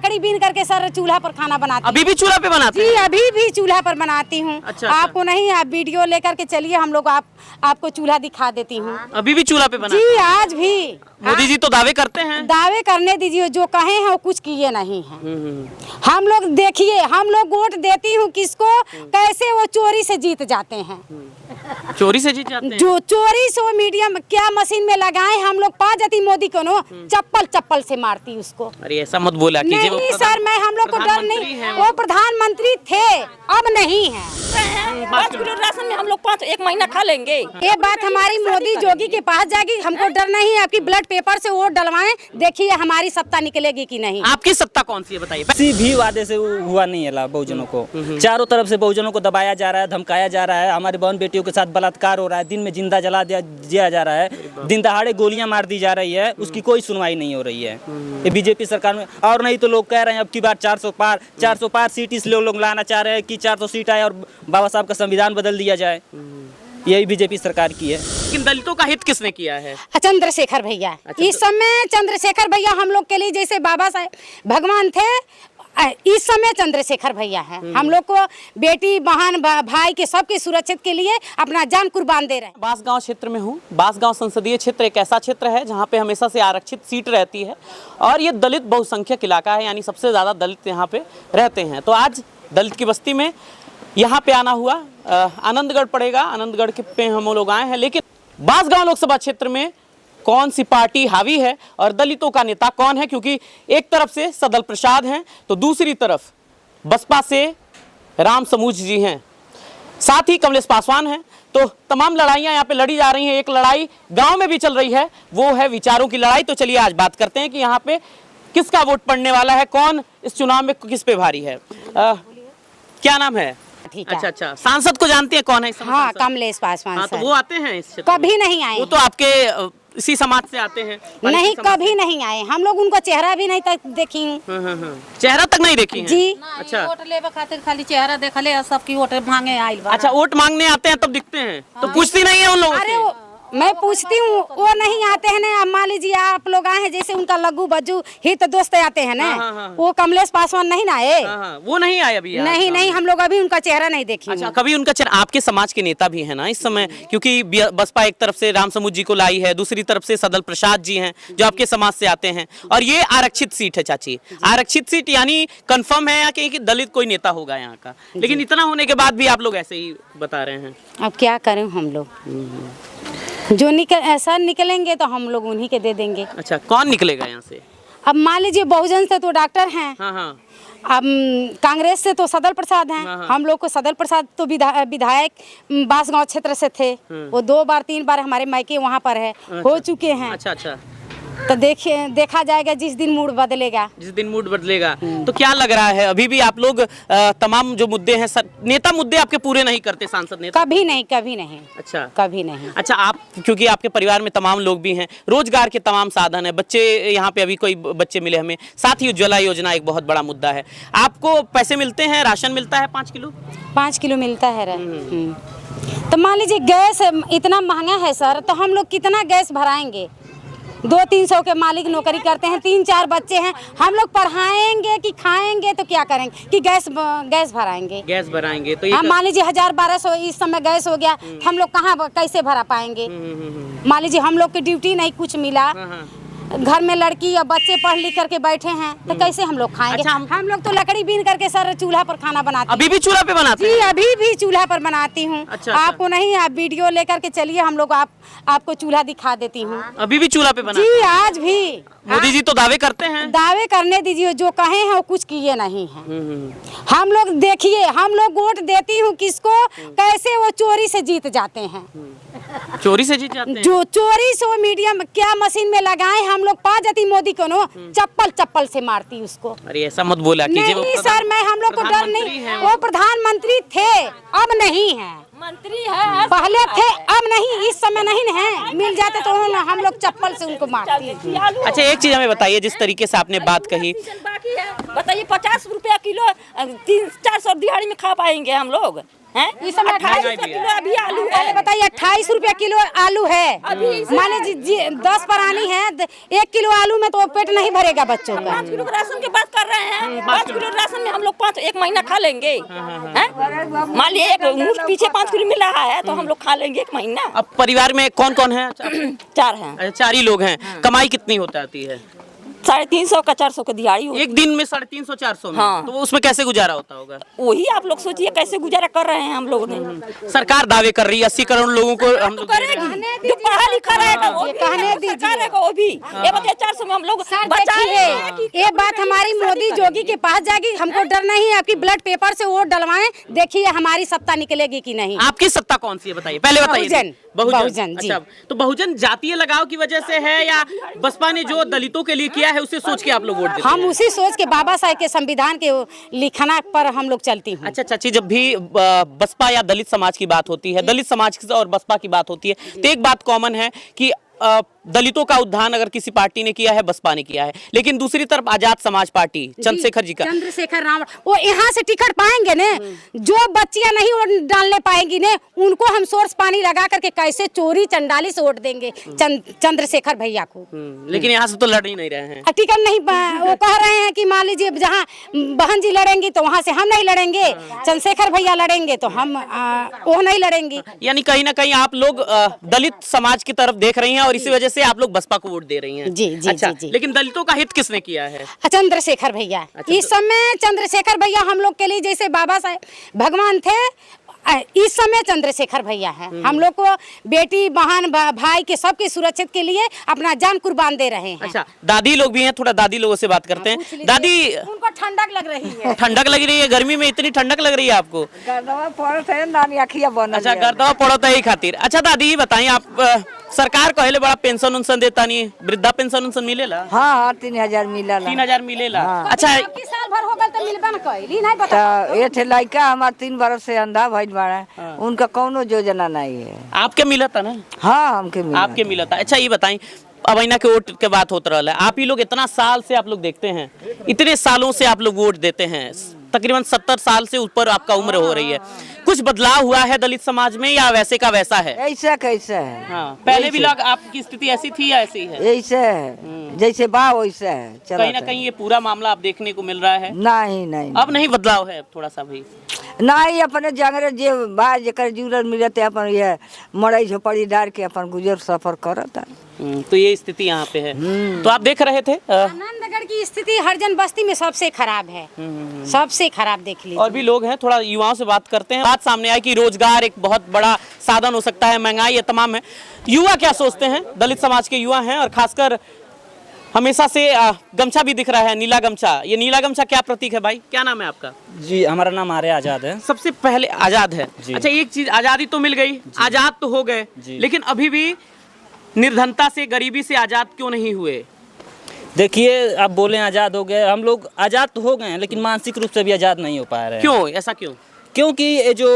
लकड़ी बीन करके सर चूल्हा पर खाना बनाती हूँ। अभी भी चूल्हा पे बनाते जी हैं? अभी भी चूल्हा पर बनाती हूँ। अच्छा, आपको नहीं, आप वीडियो लेकर के चलिए, हम लोग आपको चूल्हा दिखा देती हूँ। अभी भी चूल्हा पे बनाते जी आज भी। मोदी जी तो दावे करते हैं। दावे करने दीजिए, जो कहे हैं वो कुछ किए नहीं हैं। हम लोग देखिए, हम लोग वोट देती हूँ किसको, कैसे वो चोरी से जीत जाते हैं। चोरी से जीत जाते हैं? जो चोरी से वो मीडियम क्या मशीन में लगाए, हम लोग पा जाती मोदी को नो, चप्पल से मारती उसको। अरे ऐसा मत बोला कीजिए। नहीं सर, मैं हम लोग को डर नहीं, वो प्रधानमंत्री थे अब नहीं है। 5 किलो राशन में हम लोग 1 महीना खा लेंगे। ये बात हमारी मोदी जोगी के पास जाएगी, हमको डर नहीं है। आपकी ब्लड पेपर से वोट डलवाएं, देखिए हमारी सत्ता निकलेगी कि नहीं। आपकी सत्ता कौन सी है बताइए। किसी भी वादे से हुआ नहीं है बहुजनों को। चारों तरफ से बहुजनों को दबाया जा रहा है, धमकाया जा रहा है। हमारी बहन बेटियों के साथ बलात्कार हो रहा है, दिन में जिंदा जला दिया जा रहा है, दिन दहाड़े गोलियां मार दी जा रही है, उसकी कोई सुनवाई नहीं हो रही है ये बीजेपी सरकार में। और नहीं तो लोग कह रहे हैं अब की बार 400 पार सीट इसलिए लोग लाना चाह रहे हैं कि 400 सीट आए और बाबा साहब का संविधान बदल दिया जाए। यही बीजेपी सरकार की है। लेकिन दलितों का हित किसने किया है? चंद्रशेखर भैया। इस समय चंद्रशेखर भैया हम लोग के लिए जैसे बाबा साहब भगवान थे, इस समय चंद्रशेखर भैया हैं। हम लोग को बेटी बहन भाई के सबके सुरक्षित के लिए अपना जान कुर्बान दे रहे हैं। बांसगांव क्षेत्र में हूँ। बांसगांव संसदीय क्षेत्र एक ऐसा क्षेत्र है जहाँ पे हमेशा से आरक्षित सीट रहती है और ये दलित बहुसंख्यक इलाका है, यानी सबसे ज़्यादा दलित यहाँ पे रहते हैं। तो आज दलित की बस्ती में यहाँ पे आना हुआ। आनंदगढ़ पड़ेगा, आनंदगढ़ के पे हम लोग आए हैं। लेकिन बांसगांव लोकसभा क्षेत्र में कौन सी पार्टी हावी है और दलितों का नेता कौन है, क्योंकि एक तरफ से सदल प्रसाद हैं तो दूसरी तरफ बसपा से राम समूज जी हैं, साथ ही कमलेश पासवान हैं। तो तमाम लड़ाइयाँ यहाँ पे लड़ी जा रही हैं। एक लड़ाई गांव में भी चल रही है, वो है विचारों की लड़ाई। तो चलिए आज बात करते हैं कि यहाँ पे किसका वोट पड़ने वाला है, कौन इस चुनाव में किस पे भारी है। क्या नाम है? ठीक है। अच्छा, सांसद को जानती है कौन है इस समय? हाँ, कमलेश पासवान। हाँ, तो वो आते हैं इस क्षेत्र में? कभी नहीं आए। वो तो आपके इसी समाज से आते हैं? नहीं, कभी नहीं आए। हम लोग उनको चेहरा भी नहीं तक देखी हूँ। चेहरा तक नहीं देखी हैं? जी। अच्छा, वोट लेवे खातिर खाली चेहरा देखले, सबकी वोट मांगे आइल बा। अच्छा, वोट मांगने आते हैं तब दिखते हैं, तो पूछती नहीं है उन लोगों अरे से? मैं पूछती हूँ, वो नहीं आते हैं ना। मान लीजिए आप लोग आए हैं, जैसे उनका लग्गू बज्जू हित दोस्त आते हैं ना। हाँ। वो कमलेश पासवान नहीं ना आए। हाँ, वो नहीं आए अभी? नहीं, हम लोग अभी उनका चेहरा नहीं देखे। अच्छा, कभी उनका चेहरा? आपके समाज के नेता भी है ना इस समय, क्योंकि बसपा एक तरफ से राम समूज जी को लाई है, दूसरी तरफ से सदल प्रसाद जी हैं जो आपके समाज से आते हैं, और ये आरक्षित सीट है। चाची, आरक्षित सीट यानी कंफर्म है या कि दलित कोई नेता होगा यहाँ का? लेकिन इतना होने के बाद भी आप लोग ऐसे ही बता रहे हैं। अब क्या करें हम लोग, जो ऐसा निकलेंगे तो हम लोग उन्हीं के दे देंगे। अच्छा, कौन निकलेगा यहाँ से? अब मान लीजिए बहुजन से तो डॉक्टर हैं। हाँ। अब कांग्रेस से तो सदल प्रसाद हैं। हाँ। हम लोग को सदल प्रसाद तो विधायक बांसगांव क्षेत्र से थे। वो 2 बार 3 बार हमारे मायके वहाँ पर है, हो चुके हैं। अच्छा, तो देखा जाएगा जिस दिन मूड बदलेगा। जिस दिन मूड बदलेगा। तो क्या लग रहा है, अभी भी आप लोग तमाम जो मुद्दे हैं, नेता मुद्दे आपके पूरे नहीं करते? सांसद नेता कभी नहीं। अच्छा, कभी नहीं। अच्छा, आप क्योंकि आपके परिवार में तमाम लोग भी हैं, रोजगार के तमाम साधन है, बच्चे यहाँ पे अभी कोई बच्चे मिले हमें, साथ ही उज्ज्वला योजना एक बहुत बड़ा मुद्दा है। आपको पैसे मिलते हैं, राशन मिलता है 5 किलो? 5 किलो मिलता है। तो मान लीजिए गैस इतना महंगा है सर, तो हम लोग कितना गैस भराएंगे? 200-300 के मालिक नौकरी करते हैं, 3-4 बच्चे हैं। हम लोग पढ़ाएंगे कि खाएंगे तो क्या करेंगे कि गैस भराएंगे? गैस भराएंगे तो हम मान लीजिए 1000-1200 इस समय गैस हो गया, हम लोग कहाँ कैसे भरा पाएंगे? मान लीजिए हम लोग की ड्यूटी नहीं कुछ मिला, घर में लड़की या बच्चे पढ़ लिख करके बैठे हैं, तो कैसे हम लोग खाएंगे? अच्छा, हम लोग तो लकड़ी बीन करके सर चूल्हा पर खाना बनाते हैं। अभी भी चूल्हा पे बनाते जी हैं? अभी भी चूल्हा पर बनाती हूँ। अच्छा। आपको नहीं, आप वीडियो लेकर के चलिए, हम लोग आपको चूल्हा दिखा देती हूँ। अभी भी चूल्हा पे बनाते जी आज भी। मोदी जी तो दावे करते हैं। दावे करने दीजिए, जो कहे हैं वो कुछ किए नहीं हैं। हम लोग देखिए, हम लोग वोट देती हूँ किसको, कैसे वो चोरी से जीत जाते हैं। चोरी से जीत जाते हैं? जो चोरी से वो मीडियम क्या मशीन में लगाए, हम लोग पा जाती मोदी को नो, चप्पल से मारती उसको। अरे ऐसा मत बोला कीजिए। नहीं सर, मैं हम लोग को डर नहीं। वो प्रधानमंत्री थे, अब नहीं है। मंत्री है, पहले थे, अब नहीं, इस समय नहीं है। मिल जाते तो हम लोग चप्पल से उनको मारती। अच्छा, एक चीज हमें बताइए, जिस तरीके से आपने बात कही, बताइए 50 रुपया किलो 300-400 दिहाड़ी में खा पाएंगे हम लोग? हैं? इस समय 28 रुपए किलो अभी आलू है। पहले बताइए 28 रुपए किलो आलू है। मान लीजिए 10 परानी है, 1 किलो आलू में तो पेट नहीं भरेगा बच्चों का। 5 किलो राशन की बात कर रहे हैं। 5 किलो राशन में हम लोग एक महीना खा लेंगे। हैं? मान लिये एक मुश्त पीछे 5 किलो मिल रहा है तो हम लोग खा लेंगे 1 महीना। अब परिवार में कौन कौन है? 4 हैं। अच्छा, 4 ही लोग हैं। कमाई कितनी हो जाती है? 350 का 400 का दिहाड़ी होती है। एक दिन में 350-400 में? हाँ। तो उसमें कैसे गुजारा होता होगा? वही आप लोग सोचिए कैसे गुजारा कर रहे हैं हम लोग ने। सरकार दावे कर रही है 80 करोड़ लोगों को हम तो लोग दे रहे हैं। करेगी जो पढ़ा लिखा रहेगा वो भी कहने है, सरकार रहेगा वो भी। ये बताइए 400 में हम लोग बचाएंगे। ये बात हमारी मोदी जोगी के पास जाएगी। हमको डर नहीं है, आपकी ब्लड पेपर से वोट डलवाएं, देखिए हमारी सत्ता निकलेगी कि नहीं। आपकी सत्ता कौन सी है बताइए, पहले बताइए। बहुजन जी। अच्छा, तो बहुजन जातीय लगाव की वजह से है या बसपा ने जो दलितों के लिए किया है उसे सोच के आप लोग वोट देते हैं? हम उसी सोच के बाबा साहेब के संविधान के लिखना पर हम लोग चलती हूँ। अच्छा चाची, जब भी बसपा या दलित समाज की बात होती है, दलित समाज और बसपा की बात होती है, तो एक बात कॉमन है कि दलितों का उद्धार अगर किसी पार्टी ने किया है, बसपा ने किया है। लेकिन दूसरी तरफ आजाद समाज पार्टी चंद्रशेखर जी का, चंद्रशेखर रावण, वो यहाँ से टिकट पाएंगे ने, जो बच्चियां नहीं वोट डालने पाएंगी ने, उनको हम सोर्स पानी लगा करके कैसे चोरी चंडाली से वोट देंगे चंद्रशेखर भैया को। लेकिन यहाँ से तो लड़ ही नहीं रहे हैं। टिकट नहीं वो कह रहे हैं कि मान लीजिए जहाँ बहन जी लड़ेंगी तो वहाँ से हम नहीं लड़ेंगे, चंद्रशेखर भैया लड़ेंगे तो हम वो नहीं लड़ेंगे। यानी कहीं ना कहीं आप लोग दलित समाज की तरफ देख रही हैं और इसी वजह से आप लोग बसपा को वोट दे रही हैं। जी जी अच्छा, जी। लेकिन दलितों का हित किसने किया है? चंद्रशेखर भैया। अच्छा, इस समय चंद्रशेखर भैया हम लोग के लिए जैसे बाबा साहेब भगवान थे, इस समय चंद्रशेखर भैया है। हम लोग को बेटी बहन भाई के सबके सुरक्षित के लिए अपना जान कुर्बान दे रहे हैं। अच्छा, दादी लोग भी हैं, थोड़ा दादी लोगों से बात करते हैं। दादी, उनको ठंडक लग रही है। ठंडक लग रही है? गर्मी में इतनी ठंडक लग रही है आपको? गर्दवा पड़त है नानी अखिया बनल। अच्छा, गर्दवा पड़ता है खातिर। अच्छा दादी, ये बताइए, आप सरकार कहले बड़ा पेंशन उनसन देता नहीं, वृद्धा पेंशन उनसन मिलेला? हाँ 3000 मिलला। 3000 मिलेला? हाँ। अच्छा, साल भर हो गए तो मिलबा न कइली नहीं पता। तो ये थे लड़का हमार 3 बरस से अंधा भइल बाड़ा, उनका कौनो योजना नहीं है। आपके मिला था ना? हाँ हमके मिला। आपके मिला था। अच्छा, ये बताइए, अब अहिना के वोट के बात होता रहा है, आप ही लोग इतना साल से आप लोग देखते हैं, इतने सालों से आप लोग वोट देते हैं, तकरीबन 70 साल से ऊपर आपका उम्र हो रही है। कुछ बदलाव हुआ है दलित समाज में या वैसे का वैसा है? ऐसा कैसा है? हाँ, पहले भी लोग आपकी स्थिति ऐसी थी या ऐसी है? ऐसा है जैसे बा वैसा है। कहीं ना कहीं ये पूरा मामला आप देखने को मिल रहा है। नहीं नहीं अब नहीं बदलाव है थोड़ा सा भी? नहीं, अपने जंगरे जे बा जेकर जुरल मिलते अपन ये मड़ई झोपड़ी डाल के अपन गुजर सफर करता। तो ये स्थिति यहाँ पे है। तो आप देख रहे थे आनंदगढ़ की स्थिति हरजन बस्ती में सबसे खराब है, सबसे खराब देख लीजिए। और भी लोग हैं, थोड़ा युवाओं से बात करते हैं। बात सामने आई कि रोजगार एक बहुत बड़ा साधन हो सकता है, महंगाई ये तमाम है। युवा क्या सोचते हैं? दलित समाज के युवा हैं और खासकर हमेशा से गमछा भी दिख रहा है, नीला गमछा। ये नीला गमछा क्या प्रतीक है भाई? क्या नाम है आपका? जी, हमारा नाम आर्य आजाद है। सबसे पहले आजाद है। अच्छा, एक चीज, आजादी तो मिल गई, आजाद तो हो गए, लेकिन अभी भी निर्धनता से, गरीबी से आजाद क्यों नहीं हुए? देखिए, आप बोले आज़ाद हो गए, हम लोग आज़ाद तो हो गए हैं लेकिन मानसिक रूप से भी आज़ाद नहीं हो पा रहे हैं। क्यों, ऐसा क्यों? क्योंकि ये जो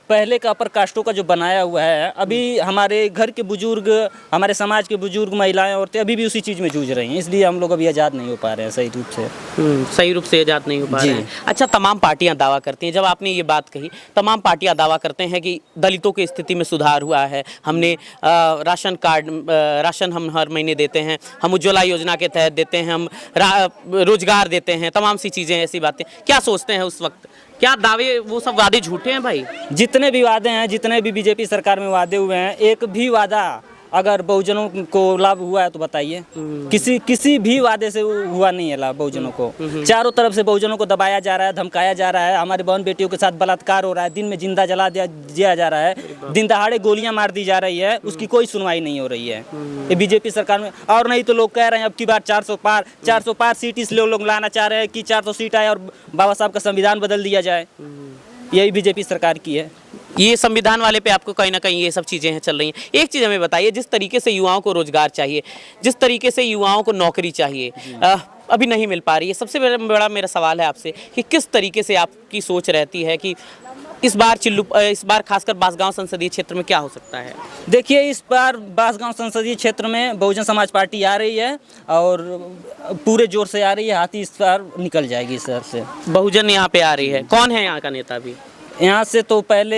पहले का अपर कास्टों का जो बनाया हुआ है, अभी हमारे घर के बुजुर्ग, हमारे समाज के बुजुर्ग, महिलाएं, औरतें अभी भी उसी चीज़ में जूझ रही हैं, इसलिए हम लोग अभी आज़ाद नहीं हो पा रहे हैं सही रूप से। सही रूप से आज़ाद नहीं हो पा रहे हैं। अच्छा, तमाम पार्टियां दावा करती हैं, जब आपने ये बात कही, तमाम पार्टियां दावा करते हैं कि दलितों की स्थिति में सुधार हुआ है, हमने राशन कार्ड, राशन हम हर महीने देते हैं, हम उज्ज्वला योजना के तहत देते हैं, हम रोजगार देते हैं, तमाम सी चीज़ें, ऐसी बातें क्या सोचते हैं उस वक्त? क्या दावे, वो सब वादे झूठे हैं भाई? जितने भी वादे हैं, जितने भी बीजेपी सरकार में वादे हुए हैं, एक भी वादा अगर बहुजनों को लाभ हुआ है तो बताइए। किसी भी वादे से हुआ नहीं है लाभ बहुजनों को। चारों तरफ से बहुजनों को दबाया जा रहा है, धमकाया जा रहा है, हमारी बहन बेटियों के साथ बलात्कार हो रहा है, दिन में जिंदा जला दिया जा रहा है, दिन दहाड़े गोलियां मार दी जा रही है, उसकी कोई सुनवाई नहीं हो रही है ये बीजेपी सरकार में। और नहीं तो लोग कह रहे हैं अब की बार 400 पार सीट इसलिए लोग लाना चाह रहे हैं कि 400 सीट आए और बाबा साहब का संविधान बदल दिया जाए। यही बीजेपी सरकार की है। ये संविधान वाले पे आपको कहीं ना कहीं ये सब चीज़ें हैं चल रही हैं। एक चीज़ हमें बताइए, जिस तरीके से युवाओं को रोजगार चाहिए, जिस तरीके से युवाओं को नौकरी चाहिए, अभी नहीं मिल पा रही है। सबसे बड़ा मेरा सवाल है आपसे कि किस तरीके से आपकी सोच रहती है कि इस बार खासकर बांसगांव संसदीय क्षेत्र में क्या हो सकता है? देखिए, इस बार बांसगांव संसदीय क्षेत्र में बहुजन समाज पार्टी आ रही है और पूरे जोर से आ रही है। हाथी इस बार निकल जाएगी इस शहर से। बहुजन यहाँ पे आ रही है। कौन है यहाँ का नेता? भी यहाँ से तो पहले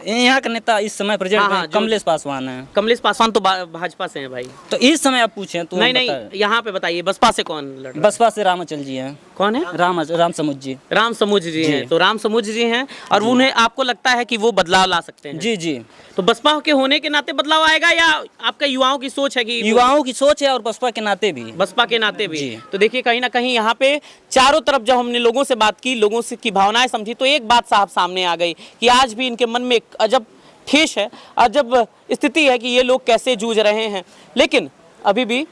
यहाँ का नेता इस समय प्रेजेंट हाँ, हाँ, में कमलेश पासवान है। कमलेश पासवान तो भाजपा से हैं भाई। तो इस समय आप पूछें तो नहीं बताएं। नहीं, यहाँ पे बताइए बसपा से कौन लड़ रहा है? बसपा से रामाचल जी हैं। कौन है? राम समुद्र जी। राम समुद्र जी हैं। तो राम समुद्र जी हैं और उन्हें आपको लगता है कि वो बदलाव ला सकते हैं? जी जी। तो बसपा के होने के नाते बदलाव आएगा या आपका युवाओं की सोच है कि युवाओं की सोच है और बसपा के नाते भी। बसपा के नाते भी? जी। तो देखिए कहीं ना कहीं यहाँ पे चारों तरफ जब हमने लोगों से बात की, लोगों से की भावनाएं समझी, तो एक बात साहब सामने आ गई कि आज भी इनके मन में एक अजब ठेस है, अजब स्थिति है कि ये लोग कैसे जूझ रहे हैं। लेकिन अभी भी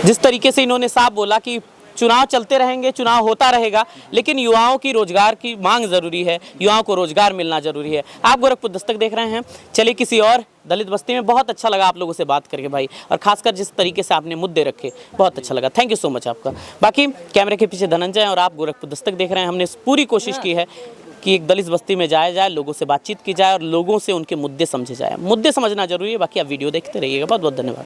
जिस तरीके से इन्होंने साफ बोला कि चुनाव चलते रहेंगे, चुनाव होता रहेगा, लेकिन युवाओं की रोजगार की मांग जरूरी है, युवाओं को रोजगार मिलना जरूरी है। आप गोरखपुर दस्तक देख रहे हैं। चलिए किसी और दलित बस्ती में। बहुत अच्छा लगा आप लोगों से बात करके भाई, और खासकर जिस तरीके से आपने मुद्दे रखे, बहुत अच्छा लगा। थैंक यू सो मच आपका। बाकी कैमरे के पीछे धनंजय और आप गोरखपुर दस्तक देख रहे हैं। हमने पूरी कोशिश की है कि एक दलित बस्ती में जाया जाए, लोगों से बातचीत की जाए और लोगों से उनके मुद्दे समझे जाए। मुद्दे समझना जरूरी है। बाकी आप वीडियो देखते रहिएगा। बहुत बहुत धन्यवाद।